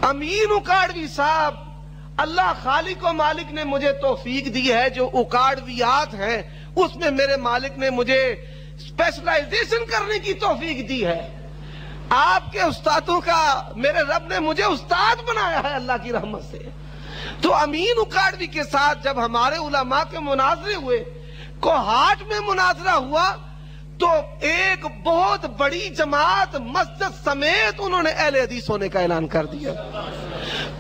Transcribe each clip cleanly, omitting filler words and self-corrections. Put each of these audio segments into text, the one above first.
امین اکاڑوی صاحب، اللہ خالق و مالک نے مجھے توفیق دی ہے، جو اکاڑویات ہیں اس میں میرے مالک نے مجھے اسپیشلائزیشن کرنے کی توفیق دی ہے۔ آپ کے استادوں کا میرے رب نے مجھے استاد بنایا ہے اللہ کی رحمت سے۔ تو امین اکاڑوی کے ساتھ جب ہمارے علماء کے مناظرے ہوئے، کوہاٹ میں مناظرہ ہوا، تو ایک بہت بڑی جماعت مسجد سمیت انہوں نے اہل حدیث ہونے کا اعلان کر دیا۔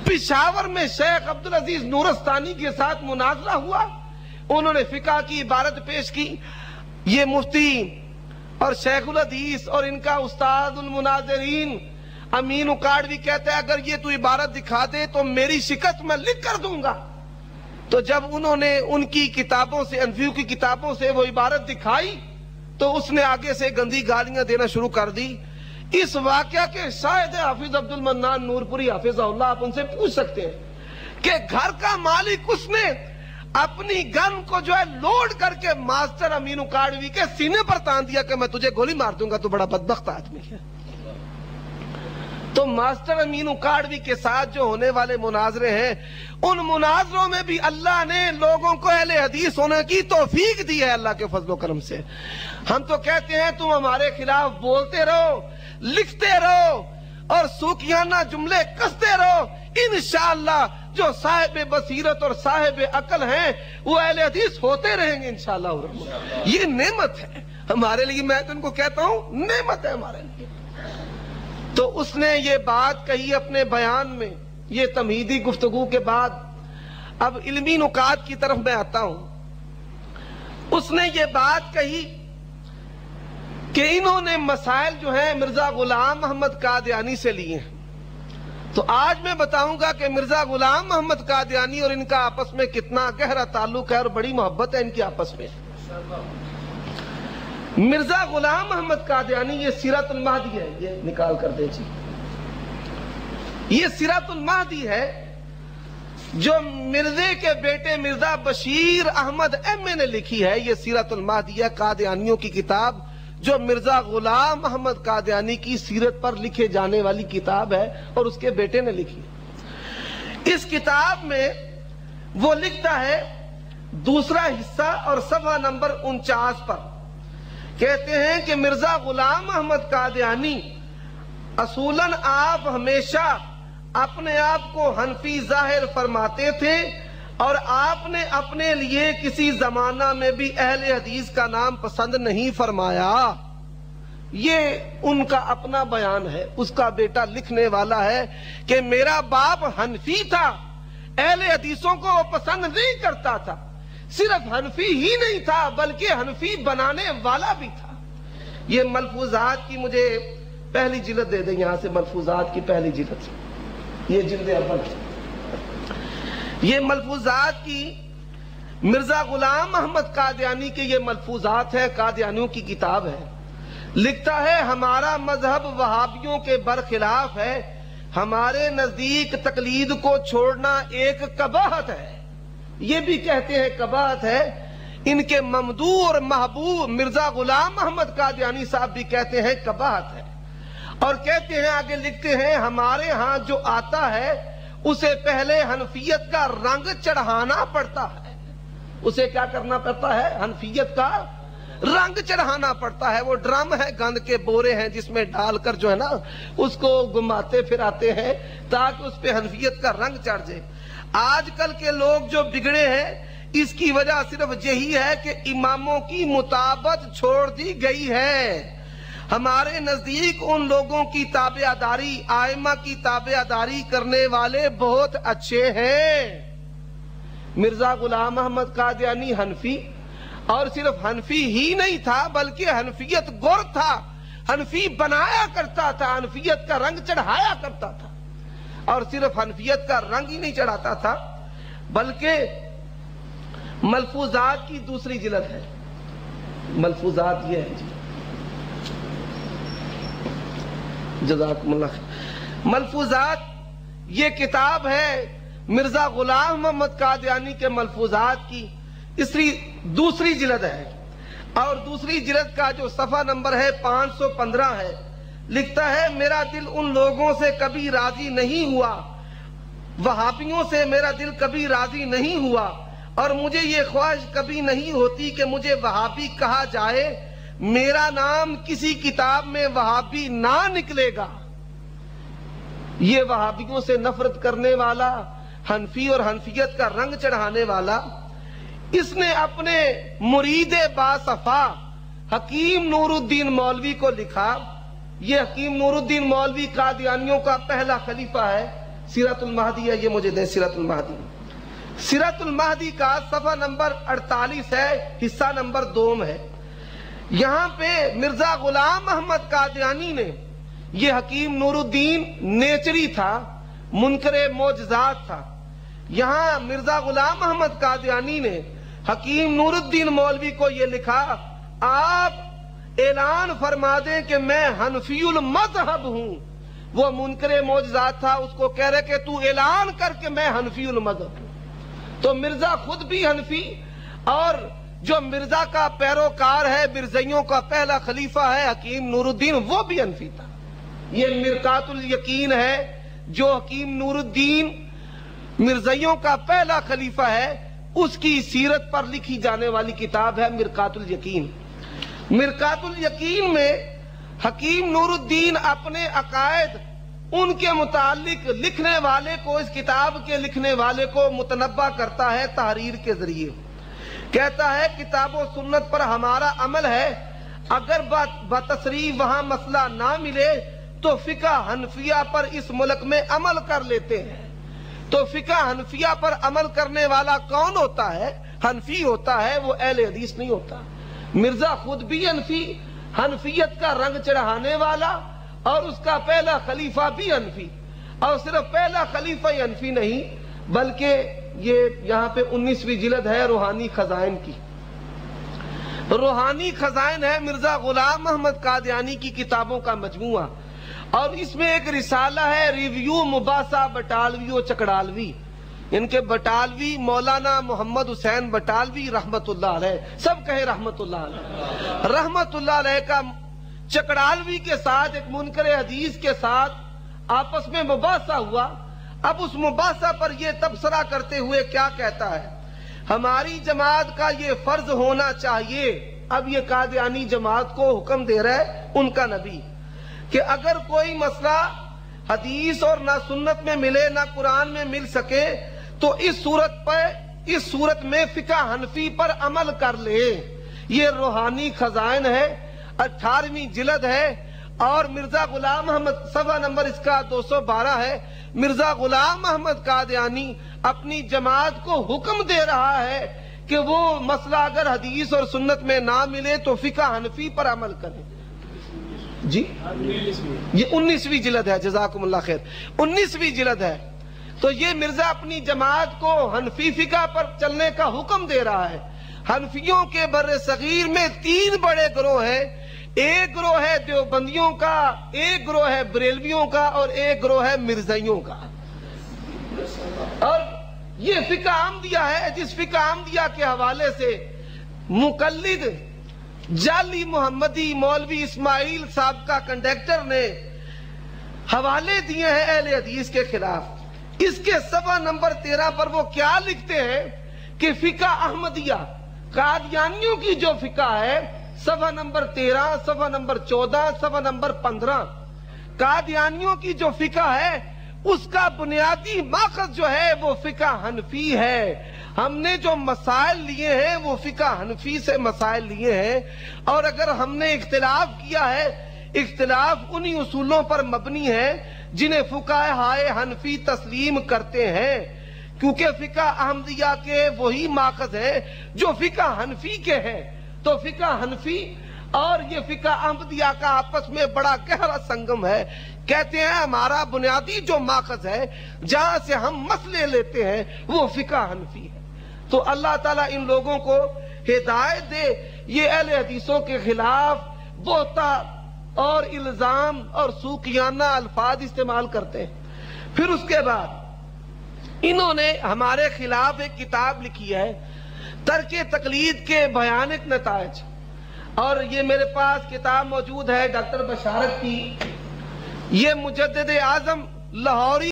پشاور میں شیخ عبدالعزیز نورستانی کے ساتھ مناظرہ ہوا، انہوں نے فقہ کی عبارت پیش کی۔ یہ مفتی اور شیخ الحدیث اور ان کا استاد المناظرین امین اکاڑوی کہتا ہے اگر یہ تو عبارت دکھا دے تو میری شکست میں لکھ کر دوں گا۔ تو جب انہوں نے ان کی کتابوں سے، انفیو کی کتابوں سے وہ عبارت دکھائی تو اس نے آگے سے گندی گالیاں دینا شروع کر دی۔ اس واقعہ کے شاہد حافظ عبد المنان نورپوری حافظہ اللہ، آپ ان سے پوچھ سکتے ہیں کہ گھر کا مالک اس نے اپنی گن کو جو ہے لوڈ کر کے ماسٹر امین اکاڑوی کے سینے پر تان دیا کہ میں تجھے گولی مار دوں گا، تو بڑا بدبخت آدمی ہے۔ تو ماسٹر امین اکاڑوی کے ساتھ جو ہونے والے مناظرے ہیں، ان مناظروں میں بھی اللہ نے لوگوں کو اہل حدیث ہونے کی توفیق دی ہے اللہ کے فضل و کرم سے۔ ہم تو کہتے ہیں تم ہمارے خلاف بولتے رہو، لکھتے رہو اور سوکیانہ جملے کستے رہو، انشاءاللہ جو صاحب بصیرت اور صاحب عقل ہیں وہ اہل حدیث ہوتے رہیں گے انشاءاللہ۔ یہ نعمت ہے ہمارے لیے، میں تو ان کو کہتا ہوں نعمت ہے ہمارے لیے۔ تو اس نے یہ بات کہی اپنے بیان میں، یہ تمہیدی گفتگو کے بعد اب علمی نکات کی طرف میں آتا ہوں۔ اس نے یہ بات کہی کہ انہوں نے مسائل جو ہیں مرزا غلام محمد قادیانی سے لیے ہیں۔ تو آج میں بتاؤں گا کہ مرزا غلام محمد قادیانی اور ان کا آپس میں کتنا گہرا تعلق ہے اور بڑی محبت ہے ان کی آپس میں۔ مرزا غلام محمد قادیانی، یہ سیرت المہدی ہے، یہ نکال کر دے جی، یہ سیرت المہدی ہے جو مرزے کے بیٹے مرزا بشیر احمد ایم اے نے لکھی ہے۔ یہ سیرت المہدی ہے، قادیانیوں کی کتاب جو مرزا غلام محمد قادیانی کی سیرت پر لکھے جانے والی کتاب ہے اور اس کے بیٹے نے لکھی۔ اس کتاب میں وہ لکھتا ہے دوسرا حصہ اور صفحہ نمبر 49 پر کہتے ہیں کہ مرزا غلام محمد قادیانی اصولاً آپ ہمیشہ اپنے آپ کو حنفی ظاہر فرماتے تھے اور آپ نے اپنے لیے کسی زمانہ میں بھی اہل حدیث کا نام پسند نہیں فرمایا۔ یہ ان کا اپنا بیان ہے، اس کا بیٹا لکھنے والا ہے کہ میرا باپ حنفی تھا، اہل حدیثوں کو وہ پسند نہیں کرتا تھا، صرف حنفی ہی نہیں تھا بلکہ حنفی بنانے والا بھی تھا۔ یہ ملفوظات کی مجھے پہلی جلد دے دیں، یہاں سے ملفوظات کی پہلی جلد، یہ جلد اول، یہ ملفوظات کی مرزا غلام محمد قادیانی کے یہ ملفوظات ہیں، قادیانیوں کی کتاب ہے۔ لکھتا ہے ہمارا مذہب وہابیوں کے برخلاف ہے، ہمارے نزدیک تقلید کو چھوڑنا ایک قباحت ہے۔ یہ بھی کہتے ہیں قباحت ہے، ان کے ممدوح اور محبوب مرزا غلام محمد قادیانی صاحب بھی کہتے ہیں قباحت ہے، اور کہتے ہیں آگے لکھتے ہیں ہمارے ہاں جو آتا ہے اسے پہلے حنفیت کا رنگ چڑھانا پڑتا ہے۔ اسے کیا کرنا پڑتا ہے؟ حنفیت کا رنگ چڑھانا پڑتا ہے۔ وہ ڈرم ہے، گند کے بورے ہیں جس میں ڈال کر جو ہے نا اس کو گھماتے پھراتے ہیں تاکہ اس پہ حنفیت کا رنگ چڑھ جائے۔ آج کل کے لوگ جو بگڑے ہیں اس کی وجہ صرف یہی ہے کہ اماموں کی مطابقت چھوڑ دی گئی ہے۔ ہمارے نزدیک ان لوگوں کی تابعداری، ائمہ کی تابعداری کرنے والے بہت اچھے ہیں۔ مرزا غلام محمد قادیانی حنفی، اور صرف حنفی ہی نہیں تھا بلکہ حنفیت گر تھا، حنفی بنایا کرتا تھا، حنفیت کا رنگ چڑھایا کرتا تھا، اور صرف حنفیت کا رنگ ہی نہیں چڑھاتا تھا بلکہ ملفوظات کی دوسری جلد ہے۔ ملفوظات یہ ہے جی، جزاکم اللہ خیر۔ ملفوظات یہ کتاب ہے مرزا غلام محمد قادیانی کے ملفوظات کی، دوسری جلد ہے، اور دوسری جلد کا جو صفحہ نمبر ہے 515 ہے۔ لکھتا ہے میرا دل ان لوگوں سے کبھی راضی نہیں ہوا، وہابیوں سے میرا دل کبھی راضی نہیں ہوا، اور مجھے یہ خواہش کبھی نہیں ہوتی کہ مجھے وہابی کہا جائے، میرا نام کسی کتاب میں وہابی نہ نکلے گا۔ یہ وہابیوں سے نفرت کرنے والا، حنفی اور حنفیت کا رنگ چڑھانے والا، اس نے اپنے مرید باصفا حکیم نور الدین مولوی کو لکھا۔ یہ حکیم نور الدین مولوی قادیانیوں کا پہلا خلیفہ ہے۔ سیرت المہدی ہے، یہ مجھے دیں سیرت المہدی۔ سیرت المہدی کا صفحہ نمبر 48 ہے، حصہ نمبر 2 ہے۔ یہاں پہ مرزا غلام احمد قادیانی نے، یہ حکیم نور الدین نیچری تھا، منکر معجزات تھا، یہاں مرزا غلام احمد قادیانی نے حکیم نور الدین مولوی کو یہ لکھا، آپ اعلان فرما دیں کہ میں حنفی المذہب ہوں۔ وہ منکر معجزات تھا، اس کو کہہ رہے کہ تو اعلان کر کے میں حنفی المذہب ہوں۔ تو مرزا خود بھی حنفی، اور جو مرزا کا پیروکار ہے، مرزائیوں کا پہلا خلیفہ ہے حکیم نور الدین، وہ بھی حنفی تھا۔ یہ مرقات الیقین ہے، جو حکیم نور الدین مرزائیوں کا پہلا خلیفہ ہے، اس کی سیرت پر لکھی جانے والی کتاب ہے مرقات الیقین۔ مرقات الیقین میں حکیم نور الدین اپنے عقائد ان کے متعلق لکھنے والے کو، اس کتاب کے لکھنے والے کو متنبہ کرتا ہے تحریر کے ذریعے۔ کہتا ہے کتاب و سنت پر ہمارا عمل ہے، اگر بتصریح وہاں مسئلہ نہ ملے تو فقہ حنفیہ پر اس ملک میں عمل کر لیتے ہیں۔ تو فقہ حنفیہ پر عمل کرنے والا کون ہوتا ہے؟ حنفی ہوتا ہے، وہ اہل حدیث نہیں ہوتا۔ مرزا خود بھی حنفی، حنفیت کا رنگ چڑھانے والا، اور اس کا پہلا خلیفہ بھی حنفی، اور صرف پہلا خلیفہ ہی حنفی نہیں بلکہ یہ یہاں پہ 19ویں جلد ہے روحانی خزائن کی۔ روحانی خزائن ہے مرزا غلام احمد قادیانی کی کتابوں کا مجموعہ، اور اس میں ایک رسالہ ہے ریویو مباحثہ بٹالوی و چکڑالوی۔ ان کے بٹالوی مولانا محمد حسین بٹالوی رحمت اللہ علیہ، سب کہے رحمت اللہ علیہ، رحمت اللہ علیہ کا چکڑالوی کے ساتھ، ایک منکر حدیث کے ساتھ آپس میں مباحثہ ہوا۔ اب اس مباحثہ پر یہ تبصرہ کرتے ہوئے کیا کہتا ہے، ہماری جماعت کا یہ فرض ہونا چاہیے، اب یہ قادیانی جماعت کو حکم دے رہا ہے ان کا نبی، کہ اگر کوئی مسئلہ حدیث اور نہ سنت میں ملے نہ قرآن میں مل سکے تو اس صورت میں فقہ حنفی پر عمل کر لے۔ یہ روحانی خزائن ہے، 18ویں جلد ہے، اور مرزا غلام احمد، صفحہ نمبر اس کا 212 ہے۔ مرزا غلام احمد قادیانی اپنی جماعت کو حکم دے رہا ہے کہ وہ مسئلہ اگر حدیث اور سنت میں نہ ملے تو فقہ حنفی پر عمل کرے۔ جی یہ 19ویں جلد ہے، جزاکم اللہ خیر، 19ویں جلد ہے۔ تو یہ مرزا اپنی جماعت کو حنفی فقہ پر چلنے کا حکم دے رہا ہے۔ حنفیوں کے بر صغیر میں 3 بڑے گروہ ہیں، ایک گروہ ہے دیوبندیوں کا، ایک گروہ ہے بریلویوں کا، اور ایک گروہ ہے مرزائیوں کا۔ اور یہ فقہ احمدیہ ہے، جس فقہ احمدیہ کے حوالے سے مقلد جعلی محمدی مولوی اسماعیل صاحب کا کنڈکٹر نے حوالے دیے ہیں اہل حدیث کے خلاف۔ اس کے صفحہ نمبر 13 پر وہ کیا لکھتے ہیں کہ فقہ احمدیہ قادیانیوں کی جو فقہ ہے، صفحہ نمبر 13، صفحہ نمبر 14، صفحہ نمبر 15، قادیانیوں کی جو فقہ ہے اس کا بنیادی ماخذ جو ہے وہ فقہ حنفی ہے۔ ہم نے جو مسائل لیے ہیں وہ فقہ حنفی سے مسائل لیے ہیں، اور اگر ہم نے اختلاف کیا ہے، اختلاف انہی اصولوں پر مبنی ہے جنہیں فقہائے حنفی تسلیم کرتے ہیں، کیونکہ فقہ احمدیہ کے وہی ماخذ ہیں جو فقہ حنفی کے ہیں۔ تو فقہ حنفی اور یہ فقہ احمدیہ کا آپس میں بڑا گہرا سنگم ہے۔ کہتے ہیں ہمارا بنیادی جو ماخذ ہے جہاں سے ہم مسئلے لیتے ہیں وہ فقہ حنفی ہے۔ تو اللہ تعالیٰ ان لوگوں کو ہدایت دے، یہ اہل حدیثوں کے خلاف بہتان اور الزام اور سوکیانہ الفاظ استعمال کرتے ہیں۔ پھر اس کے بعد انہوں نے ہمارے خلاف ایک کتاب لکھی ہے، ترک تقلید کے بھیانک نتائج، اور یہ میرے پاس کتاب موجود ہے ڈاکٹر بشارت کی، یہ مجدد اعظم لاہوری